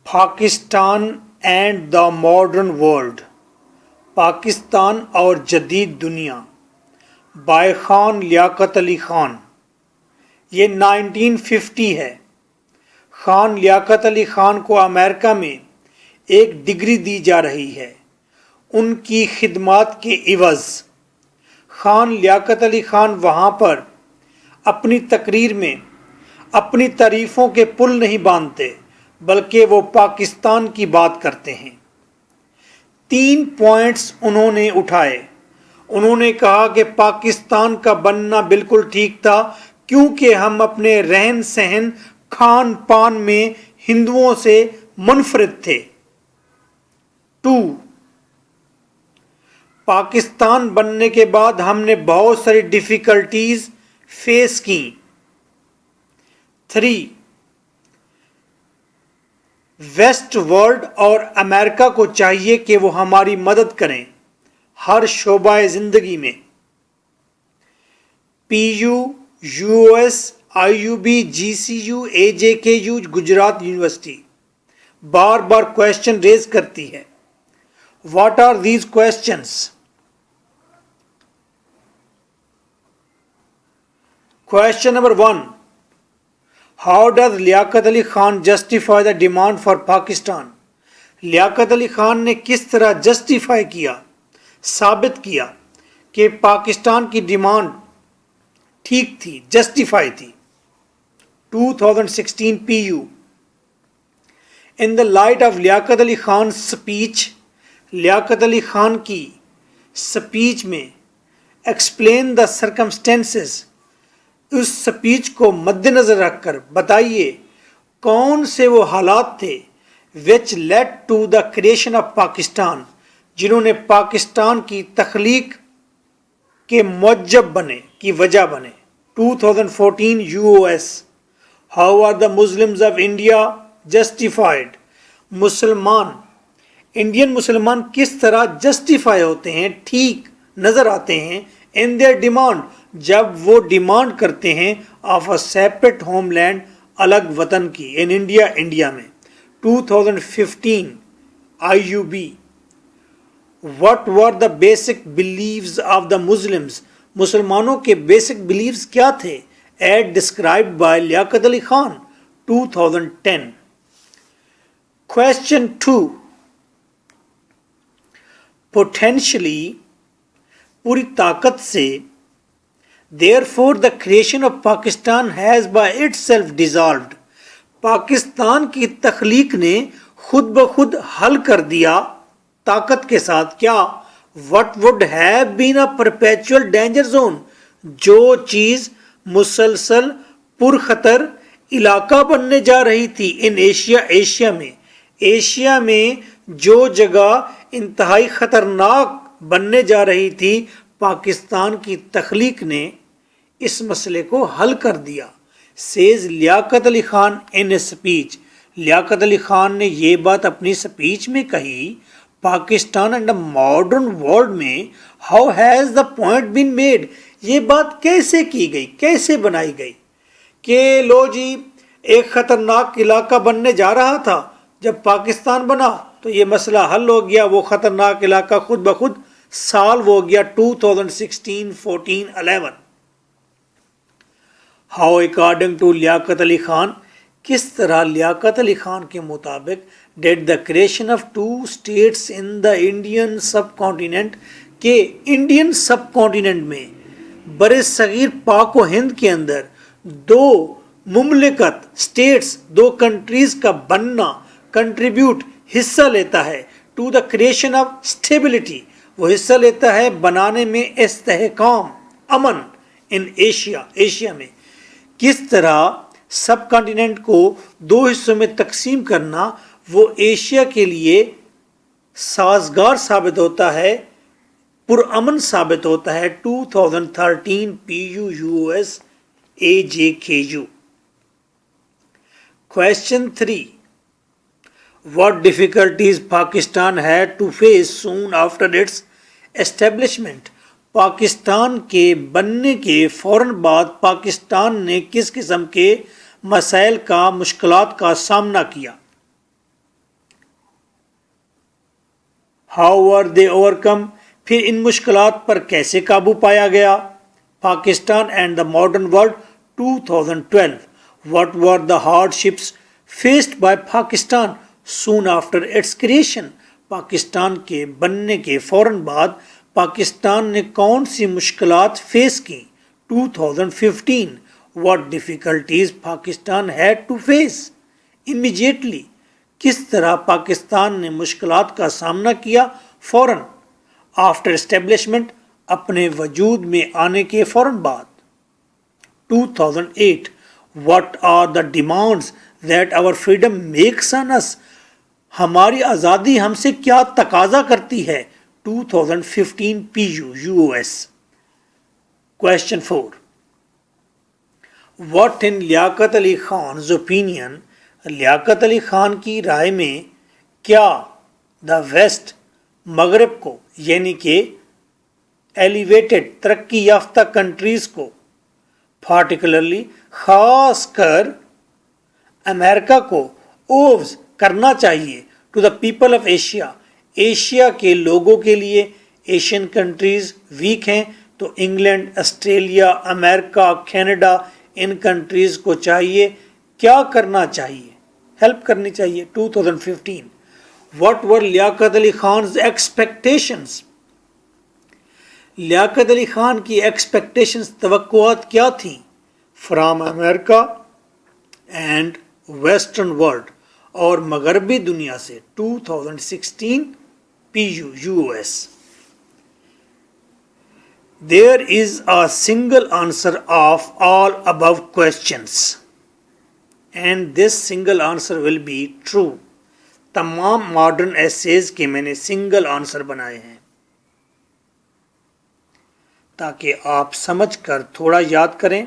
Pakistan and the modern world, Pakistan اور جدید دنیا، بائے خان لیاقت علی خان۔ یہ 1950 ہے۔ خان لیاقت علی خان کو امریکہ میں ایک ڈگری دی جا رہی ہے ان کی خدمات کے عوض۔ خان لیاقت علی خان وہاں پر اپنی تقریر میں اپنی تعریفوں کے پل نہیں باندھتے، بلکہ وہ پاکستان کی بات کرتے ہیں۔ 3 پوائنٹس انہوں نے اٹھائے۔ انہوں نے کہا کہ پاکستان کا بننا بالکل ٹھیک تھا کیونکہ ہم اپنے رہن سہن، کھان پان میں ہندوؤں سے منفرد تھے۔ 2، پاکستان بننے کے بعد ہم نے بہت ساری ڈیفیکلٹیز فیس کی۔ 3، ویسٹ ورلڈ اور امریکہ کو چاہیے کہ وہ ہماری مدد کریں ہر شعبہ زندگی میں۔ P U, U S, I U B, G C U, A J K U, Gujarat university بار بار کویشچن ریز کرتی ہے۔ What are these questions? Question number 1، How does Liaquat Ali Khan justify the demand for Pakistan؟ Liaquat Ali Khan نے کس طرح جسٹیفائی کیا، ثابت کیا کہ پاکستان کی ڈیمانڈ ٹھیک تھی، جسٹیفائی تھی۔ 2016 P U. In the light of Liaquat Ali Khan speech, Liaquat Ali Khan کی اسپیچ میں explain the circumstances، اس سپیچ کو مد نظر رکھ کر بتائیے کون سے وہ حالات تھے which led to the creation of Pakistan, جنہوں نے پاکستان کی تخلیق کے موجب بنے، کی وجہ بنے۔ 2014 UOS، How are the Muslims of India justified؟ Indian مسلمان کس طرح جسٹیفائی ہوتے ہیں، ٹھیک نظر آتے ہیں in their demand، جب وہ ڈیمانڈ کرتے ہیں of a separate homeland, الگ وطن کی، ان انڈیا، انڈیا میں۔ 2015 I U B, what were the basic beliefs of the Muslims, مسلمانوں کے بیسک بلیوز کیا تھے as described by Liaquat Ali Khan. 2010۔ Question 2، potentially, پوری طاقت سے، therefore the creation of Pakistan has by itself dissolved، Pakistan کی تخلیق نے خود بخود حل کر دیا طاقت کے ساتھ۔ کیا؟ what would have been a perpetual danger zone، جو چیز مسلسل پرخطر علاقہ بننے جا رہی تھی ان ایشیا میں، ایشیا میں جو جگہ انتہائی خطرناک بننے جا رہی تھی، پاکستان کی تخلیق نے اس مسئلے کو حل کر دیا۔ Says Liaquat Ali Khan in speech, Liaquat Ali Khan نے یہ بات اپنی اسپیچ میں کہی۔ پاکستان اینڈ ماڈرن ورلڈ میں how has the point been made, یہ بات کیسے کی گئی، کیسے بنائی گئی کہ لو جی ایک خطرناک علاقہ بننے جا رہا تھا، جب پاکستان بنا تو یہ مسئلہ حل ہو گیا، وہ خطرناک علاقہ خود بخود سالو ہو گیا۔ 2016 14 11۔ How according to Liaquat Ali Khan, کس طرح لیاقت علی خان کے مطابق did the creation of 2 states in the Indian subcontinent, کہ انڈین سب کانٹیننٹ میں بر صغیر پاک و ہند کے اندر 2 مملکت، اسٹیٹس، 2 کنٹریز کا بننا، کنٹریبیوٹ، حصہ لیتا ہے to the creation of stability, وہ حصہ لیتا ہے بنانے میں استحکام، امن ان ایشیا میں۔ کس طرح سب کانٹیننٹ کو 2 حصوں میں تقسیم کرنا وہ ایشیا کے لیے سازگار ثابت ہوتا ہے پرامن ثابت ہوتا ہے 2013 PUUS AJKU. Question 3. What difficulties Pakistan had to face soon after its establishment? Pakistan کے بننے کے فوراً بعد پاکستان نے کس قسم کے مسائل کا مشکلات کا سامنا کیا؟ How were they overcome? پھر ان مشکلات پر کیسے قابو پایا گیا؟ Pakistan and the modern world 2012. What were the hardships faced by Pakistan soon after its creation? Pakistan کے بننے کے فوراً بعد پاکستان نے کون سی مشکلات فیس کی؟ 2015. What difficulties Pakistan had to face immediately? کس طرح پاکستان نے مشکلات کا سامنا کیا فوراً؟ After establishment، اپنے وجود میں آنے کے فوراً بعد. 2008. What are the demands that our freedom makes on us? ہماری آزادی ہم سے کیا تقاضا کرتی ہے؟ 2015 PUUS. Question 4. What in Liaquat Ali خان's opinion؟ لیاقت علی خان کی رائے میں کیا دا ویسٹ مغرب کو یعنی کہ ایلیویٹڈ ترقی یافتہ کنٹریز کو پارٹیکولرلی خاص کر امریکہ کو اووز کرنا چاہیے to the people of Asia? Asia کے لوگوں کے لیے ایشین کنٹریز ویک ہیں تو انگلینڈ، آسٹریلیا، امریکہ، کینیڈا، ان کنٹریز کو چاہیے کیا کرنا چاہیے؟ ہیلپ کرنی چاہیے. 2015. What were Liaquat Ali خان's expectations؟ لیاقت علی خان کی ایکسپیکٹیشنز توقعات کیا تھیں from America and western world اور مغربی دنیا سے؟ 2016 PUUS. There is a single answer of all above questions and this single answer will be true. تمام ماڈرن ایسیز کے میں نے سنگل آنسر بنائے ہیں تاکہ آپ سمجھ کر تھوڑا یاد کریں،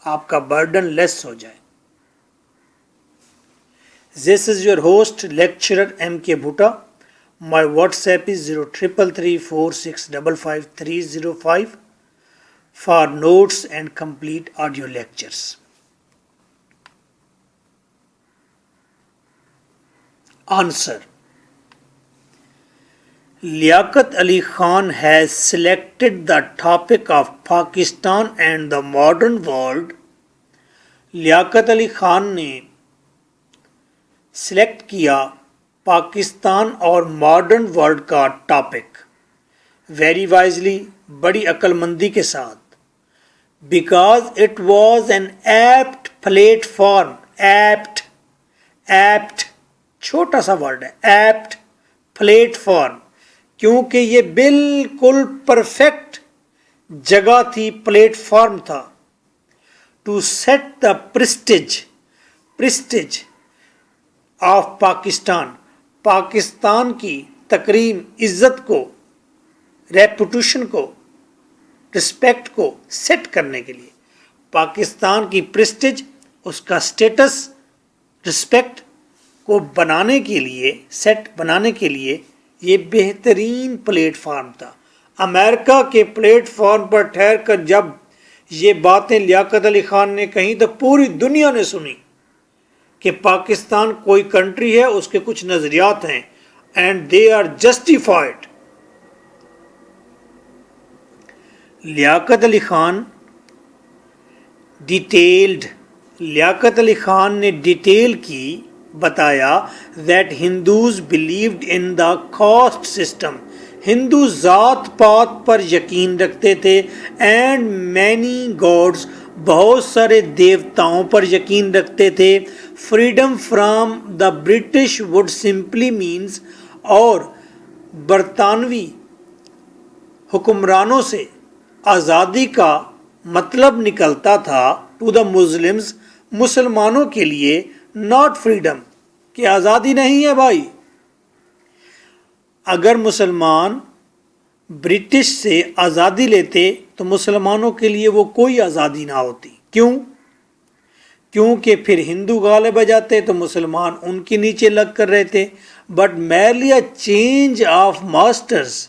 آپ کا برڈن لیس ہو جائے. This is your host lecturer M.K. Bhutta. My WhatsApp is 033346555305 for notes and complete audio lectures. Answer. Liaquat Ali Khan has selected the topic of Pakistan and the modern world. لیاقت علی خان نے select کیا پاکستان اور modern world کا topic very wisely, بڑی عقل مندی کے ساتھ. Because it was an apt plate form. Apt چھوٹا سا ورڈ ہے، ایپٹ پلیٹ فارم، کیونکہ یہ بالکل پرفیکٹ جگہ تھی، پلیٹ فارم تھا. To set the prestige of Pakistan, Pakistan کی تکریم، عزت کو، ریپوٹیشن کو، رسپیکٹ کو سیٹ کرنے کے لیے، پاکستان کی پریسٹیج، اس کا سٹیٹس، رسپیکٹ کو بنانے کے لیے، سیٹ بنانے کے لیے یہ بہترین پلیٹ فارم تھا. امریکہ کے پلیٹ فارم پر ٹھہر کر جب یہ باتیں لیاقت علی خان نے کہیں تو پوری دنیا نے سنی کہ پاکستان کوئی کنٹری ہے، اس کے کچھ نظریات ہیں اینڈ دے آر جسٹیفائڈ. لیاقت علی خان نے ڈیٹیل کی بتایا that Hindus believed in the caste system. ہندو ذات پات پر یقین رکھتے تھے and many gods، بہت سارے دیوتاؤں پر یقین رکھتے تھے. freedom from the British would simply means، اور برطانوی حکمرانوں سے آزادی کا مطلب نکلتا تھا to the Muslims، مسلمانوں کے لیے not freedom، کہ آزادی نہیں ہے بھائی. اگر مسلمان برٹش سے آزادی لیتے تو مسلمانوں کے لیے وہ کوئی آزادی نہ ہوتی. کیوں؟ کیونکہ پھر ہندو غالب آ جاتے تو مسلمان ان کے نیچے لگ کر رہتے. But میرلی a change of masters,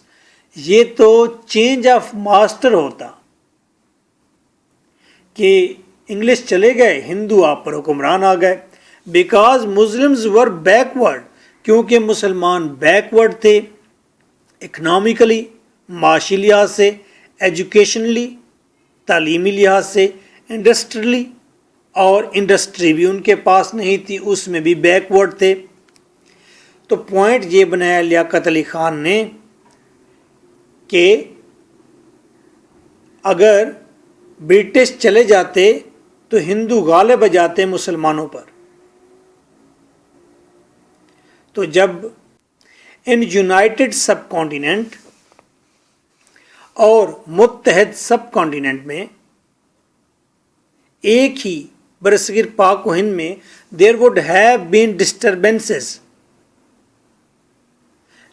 یہ تو چینج آف ماسٹر ہوتا کہ انگلش چلے گئے، ہندو آپ پر حکمران آ گئے. بیکاز مسلمز ور بیکورڈ، کیونکہ مسلمان بیکورڈ تھے اکنامکلی، معاشی لحاظ سے، ایجوکیشنلی، تعلیمی لحاظ سے، انڈسٹریلی، اور انڈسٹری بھی ان کے پاس نہیں تھی، اس میں بھی بیکورڈ تھے. تو پوائنٹ یہ بنایا لیاقت علی خان نے کہ اگر برٹش چلے جاتے تو ہندو غالب آ جاتے مسلمانوں پر. تو جب ان یونائٹڈ سب کانٹیننٹ اور متحد سب کانٹیننٹ میں ایک ہی برصغیر پاک و ہند میں there would have been disturbances,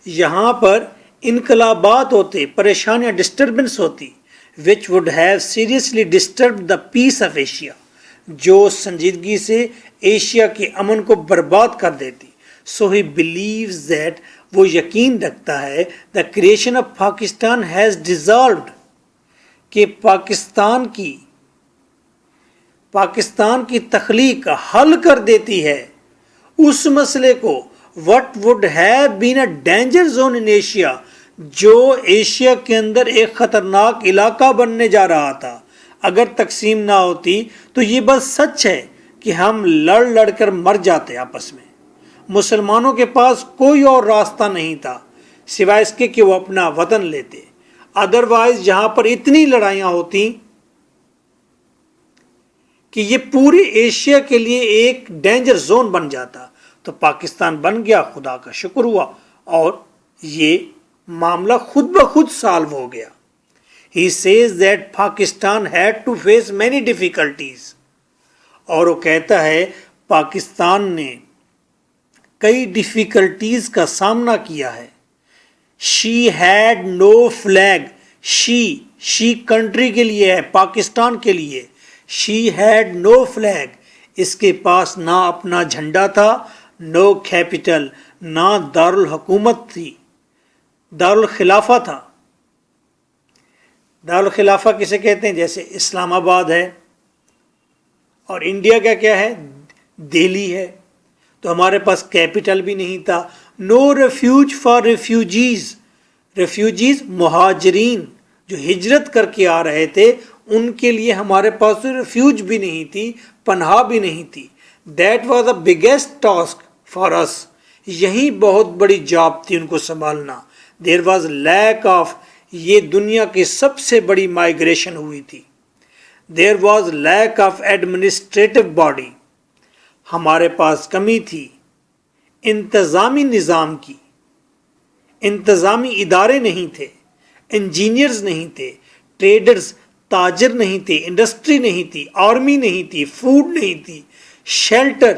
یہاں پر انقلابات ہوتے، پریشانیاں، ڈسٹربنس ہوتی، which would have seriously disturbed the peace of Asia، جو سنجیدگی سے ایشیا کے امن کو برباد کر دیتی. So he believes that، وہ یقین رکھتا ہے the creation of Pakistan has dissolved، کہ پاکستان کی تخلیق حل کر دیتی ہے اس مسئلے کو what would have been a danger zone in Asia، جو ایشیا کے اندر ایک خطرناک علاقہ بننے جا رہا تھا. اگر تقسیم نہ ہوتی تو یہ بات سچ ہے کہ ہم لڑ کر مر جاتے آپس میں. مسلمانوں کے پاس کوئی اور راستہ نہیں تھا سوائے اس کے کہ وہ اپنا وطن لیتے. ادروائز یہاں پر اتنی لڑائیاں ہوتی کہ یہ پوری ایشیا کے لیے ایک ڈینجر زون بن جاتا. تو پاکستان بن گیا، خدا کا شکر ہوا، اور یہ معاملہ خود بخود سالو ہو گیا. He says that Pakistan had to face many difficulties، اور وہ کہتا ہے پاکستان نے کئی ڈیفیکلٹیز کا سامنا کیا ہے. She had no flag، she country کے لیے ہے، پاکستان کے لیے. She had no flag، اس کے پاس نہ اپنا جھنڈا تھا، نو کیپٹل، نہ دارالحکومت تھی، دارالخلافہ تھا. دارالخلافہ کسے کہتے ہیں؟ جیسے اسلام آباد ہے اور انڈیا کا کیا ہے؟ دہلی ہے. تو ہمارے پاس کیپٹل بھی نہیں تھا. نو ریفیوج فار ریفیوجیز، ریفیوجیز مہاجرین جو ہجرت کر کے آ رہے تھے، ان کے لیے ہمارے پاس ریفیوج بھی نہیں تھی، پناہ بھی نہیں تھی. That was the biggest task for us, یہی بہت بڑی جاب تھی ان کو سنبھالنا. دیر واز لیک آف، یہ دنیا کی سب سے بڑی مائیگریشن ہوئی تھی. There was lack of administrative body, ہمارے پاس کمی تھی انتظامی نظام کی. انتظامی ادارے نہیں تھے، انجینئرز نہیں تھے، ٹریڈرز تاجر نہیں تھے، انڈسٹری نہیں تھی، آرمی نہیں تھی، فوڈ نہیں تھی، شیلٹر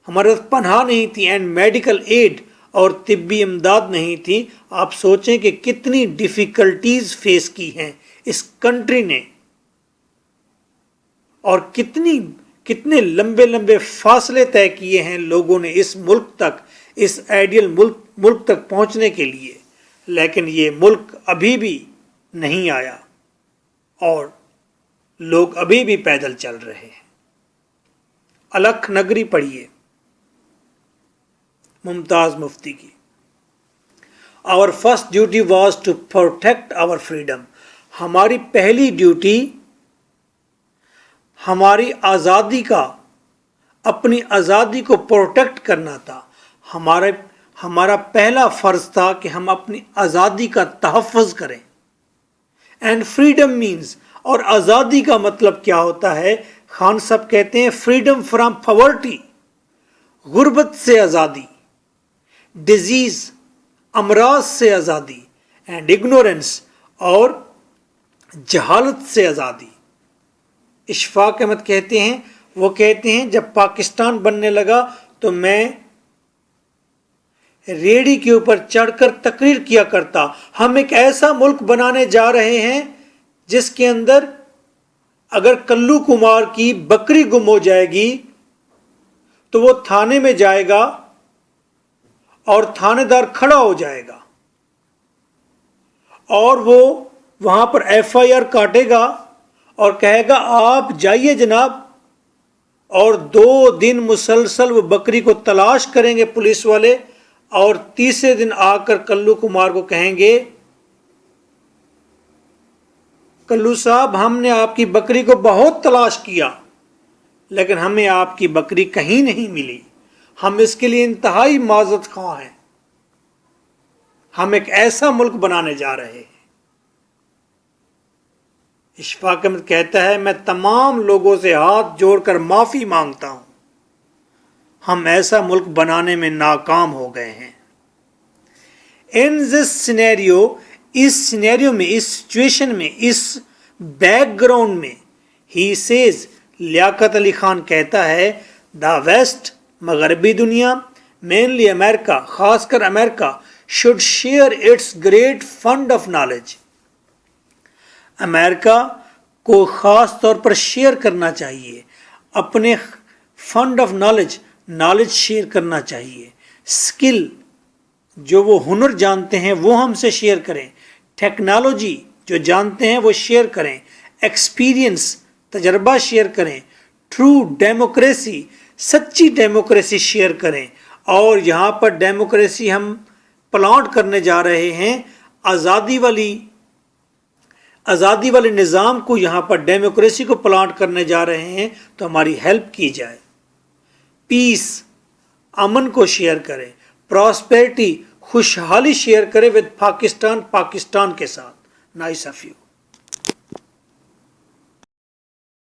ہمارے پناہ نہیں تھی، اینڈ میڈیکل ایڈ اور طبی امداد نہیں تھی. آپ سوچیں کہ کتنی ڈیفیکلٹیز فیس کی ہیں اس کنٹری نے، اور کتنے لمبے فاصلے طے کیے ہیں لوگوں نے اس ملک تک، اس آئیڈیل ملک تک پہنچنے کے لیے. لیکن یہ ملک ابھی بھی نہیں آیا اور لوگ ابھی بھی پیدل چل رہے ہیں. الکھ نگری پڑھیے ممتاز مفتی کی. Our first duty was to protect our freedom، ہماری پہلی ڈیوٹی ہماری آزادی کا، اپنی آزادی کو پروٹیکٹ کرنا تھا. ہمارا پہلا فرض تھا کہ ہم اپنی آزادی کا تحفظ کریں. اینڈ فریڈم مینز، اور آزادی کا مطلب کیا ہوتا ہے؟ خان صاحب کہتے ہیں فریڈم فرام پاورٹی، غربت سے آزادی، ڈیزیز امراض سے آزادی، اینڈ اگنورینس اور جہالت سے آزادی. اشفاق احمد کہتے ہیں، وہ کہتے ہیں جب پاکستان بننے لگا تو میں ریڑھی کے اوپر چڑھ کر تقریر کیا کرتا. ہم ایک ایسا ملک بنانے جا رہے ہیں جس کے اندر اگر کلو کمار کی بکری گم ہو جائے گی تو وہ تھانے میں جائے گا اور تھانے دار کھڑا ہو جائے گا اور وہ وہاں پر FIR کاٹے گا اور کہے گا آپ جائیے جناب, اور 2 دن مسلسل وہ بکری کو تلاش کریں گے پولیس والے, اور تیسرے دن آ کر کلو کمار کو کہیں گے کلو صاحب ہم نے آپ کی بکری کو بہت تلاش کیا لیکن ہمیں آپ کی بکری کہیں نہیں ملی, ہم اس کے لیے انتہائی معذرت خواہ ہیں. ہم ایک ایسا ملک بنانے جا رہے ہیں. اشفاق احمد کہتا ہے میں تمام لوگوں سے ہاتھ جوڑ کر معافی مانگتا ہوں, ہم ایسا ملک بنانے میں ناکام ہو گئے ہیں. ان دس سینیریو, اس سینیریو میں, اس سچویشن میں, اس بیک گراؤنڈ میں, ہی سیز, لیاقت علی خان کہتا ہے دا ویسٹ, مغربی دنیا, مینلی امریکہ, خاص کر امریکہ, should share its great fund of knowledge. امریکہ کو خاص طور پر شیئر کرنا چاہیے, اپنے فنڈ آف نالج شیئر کرنا چاہیے. اسکل, جو وہ ہنر جانتے ہیں وہ ہم سے شیئر کریں. ٹیکنالوجی جو جانتے ہیں وہ شیئر کریں. ایکسپیرینس, تجربہ شیئر کریں. ٹرو ڈیموکریسی, سچی ڈیموکریسی شیئر کریں. اور یہاں پر ڈیموکریسی ہم پلانٹ کرنے جا رہے ہیں, آزادی والے نظام کو یہاں پر ڈیموکریسی کو پلانٹ کرنے جا رہے ہیں, تو ہماری ہیلپ کی جائے. پیس, امن کو شیئر کریں. پراسپیرٹی, خوشحالی شیئر کریں ود پاکستان کے ساتھ. Nice of you.